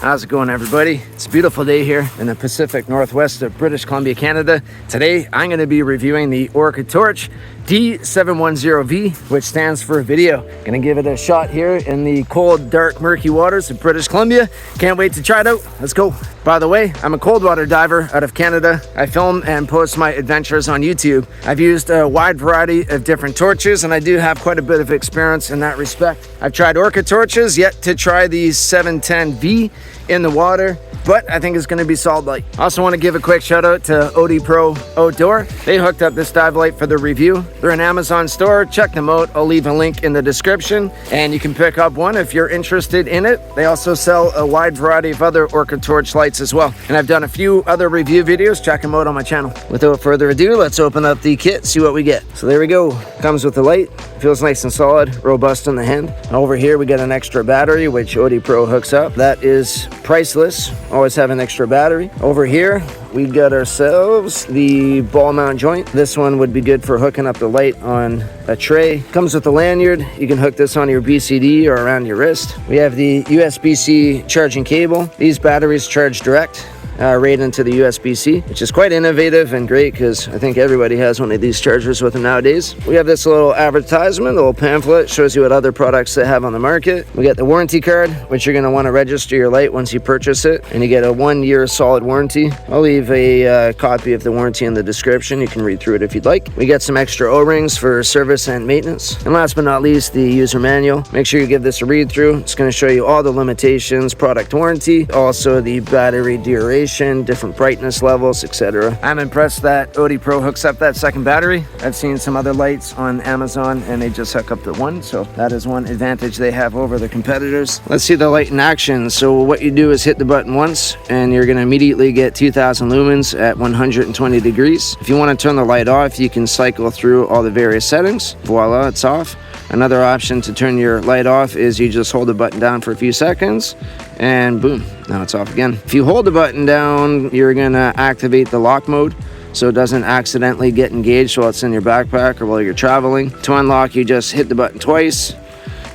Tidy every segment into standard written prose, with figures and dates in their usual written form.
How's it going, everybody? It's a beautiful day here in the Pacific Northwest of British Columbia, Canada. Today, I'm going to be reviewing the OrcaTorch D710V, which stands for video. Gonna give it a shot here in the cold, dark, murky waters of British Columbia. Can't wait to try it out. Let's go. By the way, I'm a cold water diver out of Canada. I film and post my adventures on YouTube. I've used a wide variety of different torches, and I do have quite a bit of experience in that respect. I've tried Orca torches, yet to try the 710V in the water, but I think it's going to be solid light. I also want to give a quick shout out to Odepro Outdoor. They hooked up this dive light for the review. They're an Amazon store. Check them out. I'll leave a link in the description, and you can pick up one if you're interested in it. They also sell a wide variety of other OrcaTorch lights as well, and I've done a few other review videos. Check them out on my channel. Without further ado, let's open up the kit, see what we get. So there we go. Comes with the light. Feels nice and solid, robust in the hand. Over here we get an extra battery, which Odepro hooks up. That is priceless. Always have an extra battery. Over here we got ourselves the ball mount joint. This one would be good for hooking up the light on a tray. Comes with a lanyard. You can hook this on your BCD or around your wrist. We have the USB-C charging cable. These batteries charge direct right into the USB-C, which is quite innovative and great because I think everybody has one of these chargers with them nowadays. We have this little advertisement, a little pamphlet, shows you what other products they have on the market. We got the warranty card, which you're going to want to register your light once you purchase it, and you get a 1-year solid warranty. I'll leave a copy of the warranty in the description. You can read through it if you'd like. We got some extra O-rings for service and maintenance. And last but not least, the user manual. Make sure you give this a read through. It's going to show you all the limitations, product warranty, also the battery duration, different brightness levels, etc. I'm impressed that Odepro hooks up that second battery. I've seen some other lights on Amazon and they just hook up the one, so that is one advantage they have over the competitors. Let's see the light in action. So what you do is hit the button once and you're going to immediately get 2000 lumens at 120 degrees. If you want to turn the light off, you can cycle through all the various settings. Voila, it's off. Another option to turn your light off is you just hold the button down for a few seconds and boom, now it's off again. If you hold the button down, you're gonna activate the lock mode so it doesn't accidentally get engaged while it's in your backpack or while you're traveling. To unlock, you just hit the button twice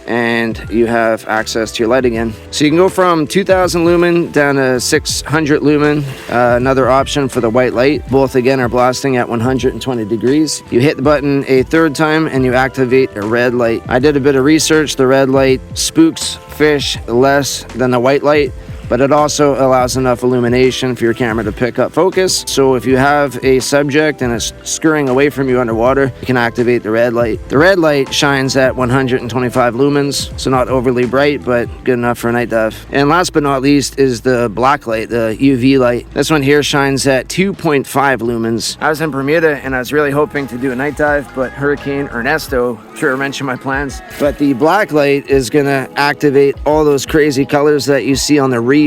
and you have access to your light again. So you can go from 2000 lumen down to 600 lumen. Another option for the white light. Both again are blasting at 120 degrees. You hit the button a third time and you activate a red light. I did a bit of research. The red light spooks fish less than the white light, but it also allows enough illumination for your camera to pick up focus. So if you have a subject and it's scurrying away from you underwater, you can activate the red light. The red light shines at 125 lumens, so not overly bright, but good enough for a night dive. And last but not least is the black light, the UV light. This one here shines at 2.5 lumens. I was in Bermuda and I was really hoping to do a night dive, but Hurricane Ernesto sure wrenched my plans. But the black light is gonna activate all those crazy colors that you see on the reef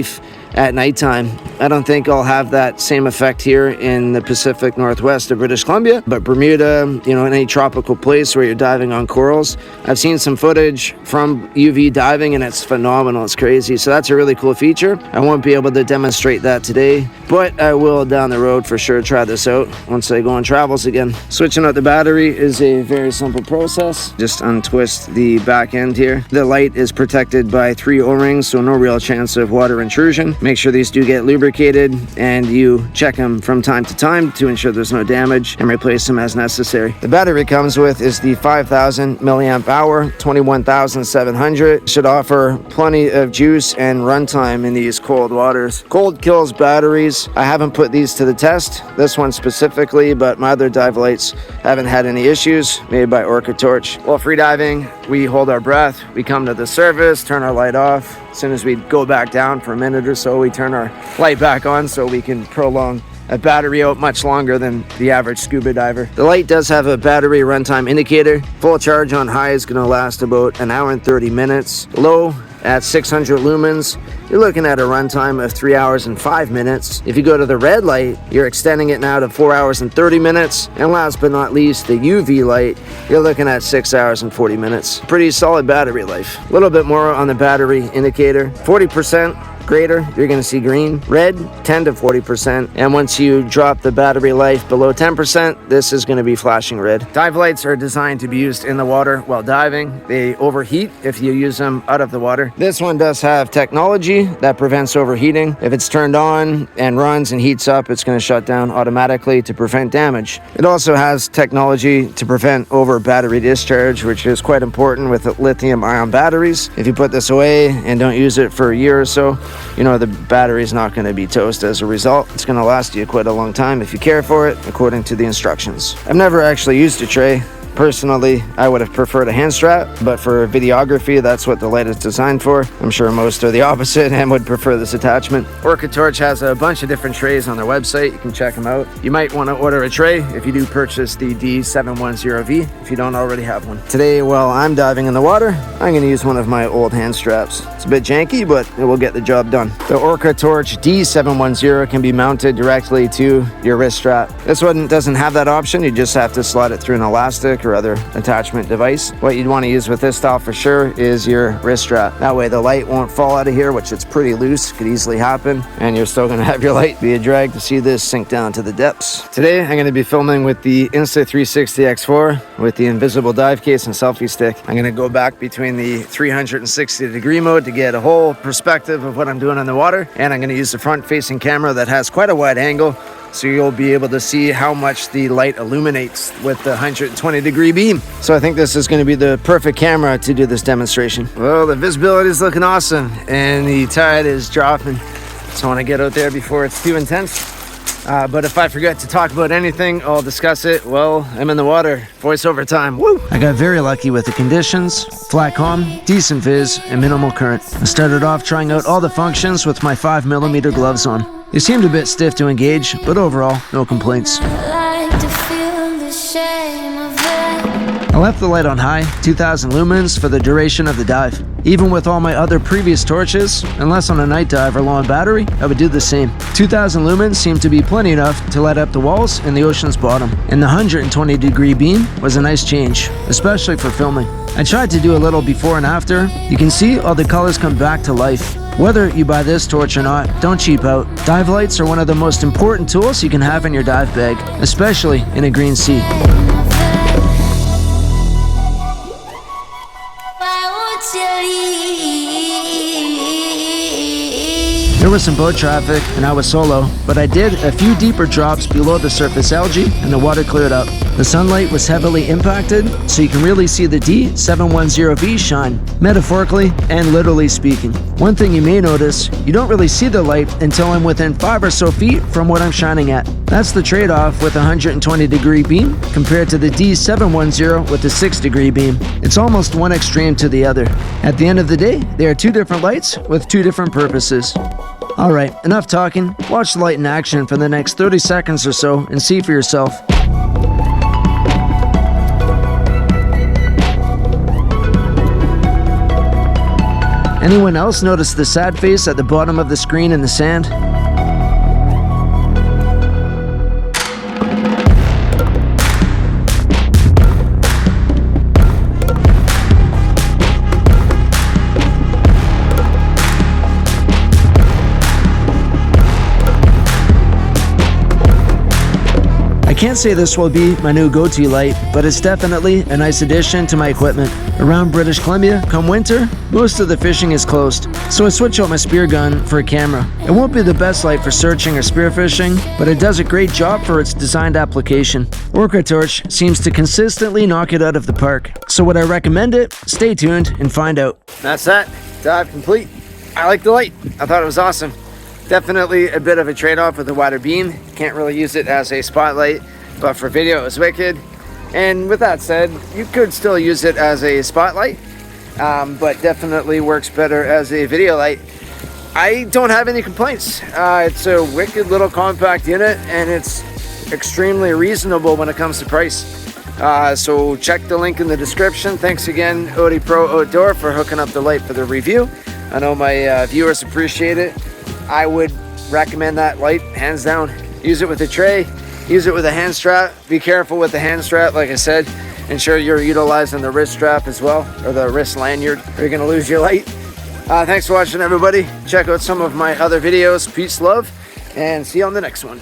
at nighttime. I don't think I'll have that same effect here in the Pacific Northwest of British Columbia, but Bermuda, you know, in any tropical place where you're diving on corals. I've seen some footage from UV diving and it's phenomenal. It's crazy. So that's a really cool feature. I won't be able to demonstrate that today, but I will down the road for sure try this out once I go on travels again. Switching out the battery is a very simple process. Just untwist the back end here. The light is protected by 3 O-rings, so no real chance of water intrusion. Make sure these do get lubricated and you check them from time to time to ensure there's no damage and replace them as necessary. The battery it comes with is the 5000 milliamp hour, 21,700. Should offer plenty of juice and runtime in these cold waters. Cold kills batteries. I haven't put these to the test, this one specifically, but my other dive lights haven't had any issues, made by OrcaTorch. While freediving, we hold our breath, we come to the surface, turn our light off. As soon as we go back down for a minute or so, we turn our light back on so we can prolong a battery out much longer than the average scuba diver. The light does have a battery runtime indicator. Full charge on high is going to last about 1 hour and 30 minutes. Low at 600 lumens, you're looking at a runtime of 3 hours and 5 minutes. If you go to the red light, you're extending it now to 4 hours and 30 minutes. And last but not least, the UV light, you're looking at 6 hours and 40 minutes. Pretty solid battery life. A little bit more on the battery indicator. 40% greater, you're going to see green. Red, 10 to 40%. And once you drop the battery life below 10%, this is going to be flashing red. Dive lights are designed to be used in the water while diving. They overheat if you use them out of the water. This one does have technology that prevents overheating. If it's turned on and runs and heats up, it's going to shut down automatically to prevent damage. It also has technology to prevent over battery discharge, which is quite important with lithium-ion batteries. If you put this away and don't use it for a year or so, you know the battery is not going to be toast as a result. It's going to last you quite a long time if you care for it, according to the instructions. I've never actually used a tray. Personally, I would have preferred a hand strap, but for videography, that's what the light is designed for. I'm sure most are the opposite and would prefer this attachment. OrcaTorch has a bunch of different trays on their website. You can check them out. You might want to order a tray if you do purchase the D710V, if you don't already have one. Today, while I'm diving in the water, I'm going to use one of my old hand straps. It's a bit janky, but it will get the job done. The OrcaTorch D710 can be mounted directly to your wrist strap. This one doesn't have that option. You just have to slide it through an elastic or other attachment device. What you'd want to use with this style for sure is your wrist strap. That way the light won't fall out of here, which it's pretty loose, could easily happen, and you're still going to have your light be a drag to see this sink down to the depths. Today I'm going to be filming with the Insta360 X4 with the invisible dive case and selfie stick. I'm going to go back between the 360 degree mode to get a whole perspective of what I'm doing in the water, and I'm going to use the front facing camera that has quite a wide angle, so you'll be able to see how much the light illuminates with the 120 degree beam. So I think this is going to be the perfect camera to do this demonstration. Well, the visibility is looking awesome and the tide is dropping. So I want to get out there before it's too intense. But if I forget to talk about anything, I'll discuss it while I'm in the water. Voiceover time. Woo! I got very lucky with the conditions. Flat calm, decent viz, and minimal current. I started off trying out all the functions with my 5mm gloves on. They seemed a bit stiff to engage, but overall, no complaints. I left the light on high, 2000 lumens, for the duration of the dive. Even with all my other previous torches, unless on a night dive or low on battery, I would do the same. 2000 lumens seemed to be plenty enough to light up the walls and the ocean's bottom. And the 120 degree beam was a nice change, especially for filming. I tried to do a little before and after. You can see all the colors come back to life. Whether you buy this torch or not, don't cheap out. Dive lights are one of the most important tools you can have in your dive bag, especially in a green sea. There was some boat traffic and I was solo, but I did a few deeper drops below the surface algae and the water cleared up. The sunlight was heavily impacted, so you can really see the D710V shine, metaphorically and literally speaking. One thing you may notice, you don't really see the light until I'm within 5 or so feet from what I'm shining at. That's the trade-off with a 120 degree beam compared to the D710 with a 6 degree beam. It's almost one extreme to the other. At the end of the day, they are two different lights with two different purposes. Alright, enough talking. Watch the light in action for the next 30 seconds or so and see for yourself. Anyone else notice the sad face at the bottom of the screen in the sand? I can't say this will be my new go-to light, but it's definitely a nice addition to my equipment. Around British Columbia, come winter, most of the fishing is closed, so I switch out my spear gun for a camera. It won't be the best light for searching or spearfishing, but it does a great job for its designed application. OrcaTorch seems to consistently knock it out of the park. So would I recommend it? Stay tuned and find out. That's that. Dive complete. I like the light. I thought it was awesome. Definitely a bit of a trade-off with the wider beam. Can't really use it as a spotlight, but for video it was wicked. And with that said, you could still use it as a spotlight, but definitely works better as a video light. I don't have any complaints. It's a wicked little compact unit and it's extremely reasonable when it comes to price. So check the link in the description. Thanks again, Odepro Outdoor, for hooking up the light for the review. I know my viewers appreciate it. I would recommend that light, hands down. Use it with a tray, use it with a hand strap. Be careful with the hand strap, like I said. Ensure you're utilizing the wrist strap as well, or the wrist lanyard, or you're gonna lose your light. Thanks for watching, everybody. Check out some of my other videos. Peace, love, and see you on the next one.